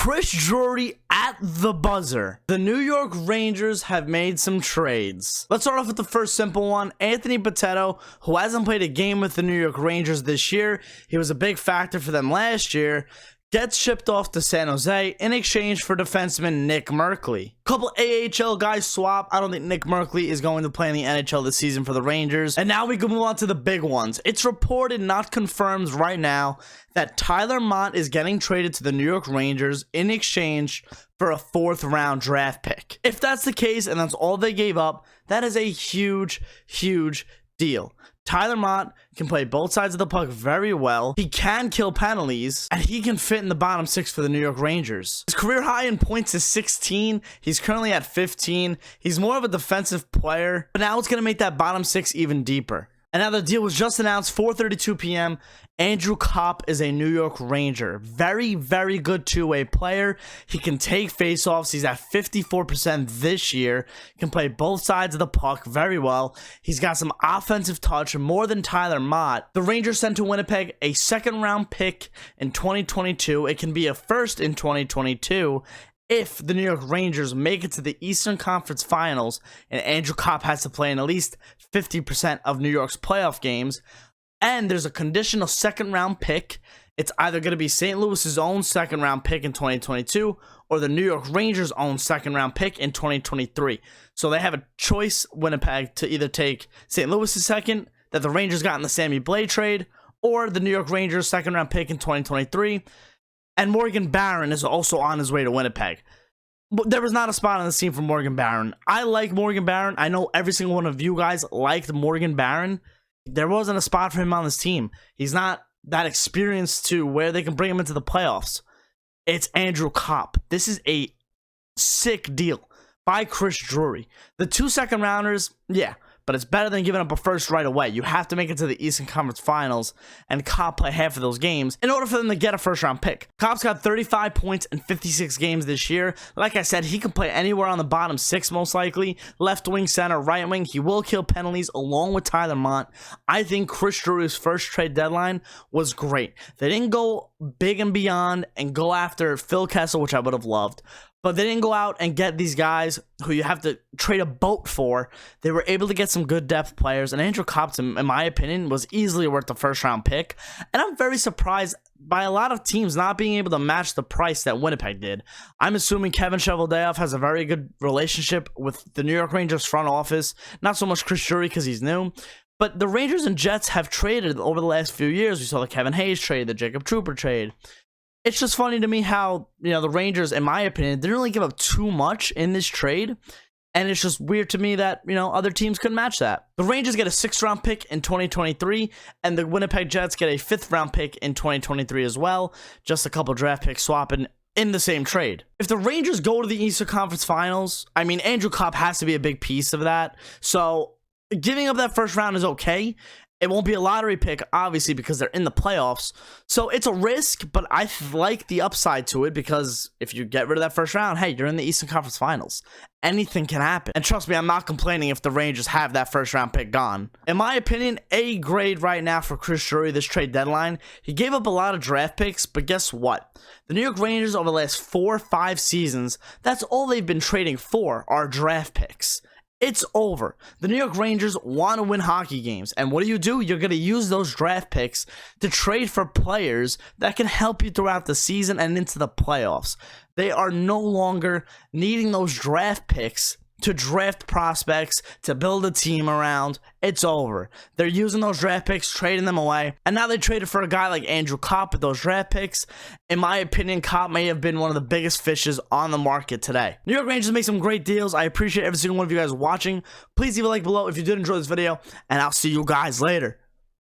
Chris Drury at the buzzer. The New York Rangers have made some trades. Let's start off with the first simple one. Anthony Bitetto, who hasn't played a game with the New York Rangers this year. He was a big factor for them last year. Gets shipped off to San Jose in exchange for defenseman Nick Merkley. Couple AHL guys swap. I don't think Nick Merkley is going to play in the NHL this season for the Rangers. And now we can move on to the big ones. It's reported, not confirmed right now, that Tyler Motte is getting traded to the New York Rangers in exchange for a 4th round draft pick. If that's the case and that's all they gave up, that is a huge, huge deal. Tyler Motte can play both sides of the puck very well. He can kill penalties, and he can fit in the bottom 6 for the New York Rangers. His career high in points is 16. He's currently at 15. He's more of a defensive player, but now it's going to make that bottom 6 even deeper. And now the deal was just announced, 4:32 p.m. Andrew Copp is a New York Ranger. Very, very good two-way player. He can take faceoffs. He's at 54% this year. Can play both sides of the puck very well. He's got some offensive touch, more than Tyler Motte. The Rangers sent to Winnipeg a 2nd-round pick in 2022. It can be a 1st in 2022. If the New York Rangers make it to the Eastern Conference Finals and Andrew Copp has to play in at least 50% of New York's playoff games, and there's a conditional 2nd-round pick, it's either going to be St. Louis's own 2nd-round pick in 2022 or the New York Rangers' own 2nd-round pick in 2023. So they have a choice, Winnipeg, to either take St. Louis's 2nd that the Rangers got in the Sammy Blais trade, or the New York Rangers' 2nd-round pick in 2023. And Morgan Barron is also on his way to Winnipeg. But there was not a spot on the team for Morgan Barron. I like Morgan Barron. I know every single one of you guys liked Morgan Barron. There wasn't a spot for him on this team. He's not that experienced to where they can bring him into the playoffs. It's Andrew Copp. This is a sick deal by Chris Drury. The 2 2nd-rounders, yeah, but it's better than giving up a 1st right away. You have to make it to the Eastern Conference Finals and Copp play half of those games in order for them to get a 1st-round pick. Copp's got 35 points in 56 games this year. Like I said, he can play anywhere on the bottom 6 most likely. Left wing, center, right wing. He will kill penalties along with Tyler Motte. I think Chris Drury's first trade deadline was great. They didn't go big and beyond and go after Phil Kessel, which I would have loved. But they didn't go out and get these guys who you have to trade a boat for. They were able to get some good depth players. And Andrew Copp, in my opinion, was easily worth the 1st-round pick. And I'm very surprised by a lot of teams not being able to match the price that Winnipeg did. I'm assuming Kevin Cheveldayoff has a very good relationship with the New York Rangers front office. Not so much Chris Drury because he's new. But the Rangers and Jets have traded over the last few years. We saw the Kevin Hayes trade, the Jacob Trooper trade. It's just funny to me how, the Rangers, in my opinion, didn't really give up too much in this trade. And it's just weird to me that, other teams couldn't match that. The Rangers get a 6th-round pick in 2023, and the Winnipeg Jets get a 5th-round pick in 2023 as well. Just a couple draft picks swapping in the same trade. If the Rangers go to the Eastern Conference Finals, Andrew Copp has to be a big piece of that. So giving up that 1st round is okay. It won't be a lottery pick, obviously, because they're in the playoffs. So it's a risk, but I like the upside to it because if you get rid of that 1st round, hey, you're in the Eastern Conference Finals. Anything can happen. And trust me, I'm not complaining if the Rangers have that 1st-round pick gone. In my opinion, A grade right now for Chris Drury this trade deadline. He gave up a lot of draft picks, but guess what? The New York Rangers over the last 4 or 5 seasons, that's all they've been trading for are draft picks. It's over. The New York Rangers want to win hockey games. And what do? You're going to use those draft picks to trade for players that can help you throughout the season and into the playoffs. They are no longer needing those draft picks to draft prospects, to build a team around. It's over. They're using those draft picks, trading them away. And now they traded for a guy like Andrew Copp with those draft picks. In my opinion, Copp may have been one of the biggest fishes on the market today. New York Rangers make some great deals. I appreciate every single one of you guys watching. Please leave a like below if you did enjoy this video, and I'll see you guys later.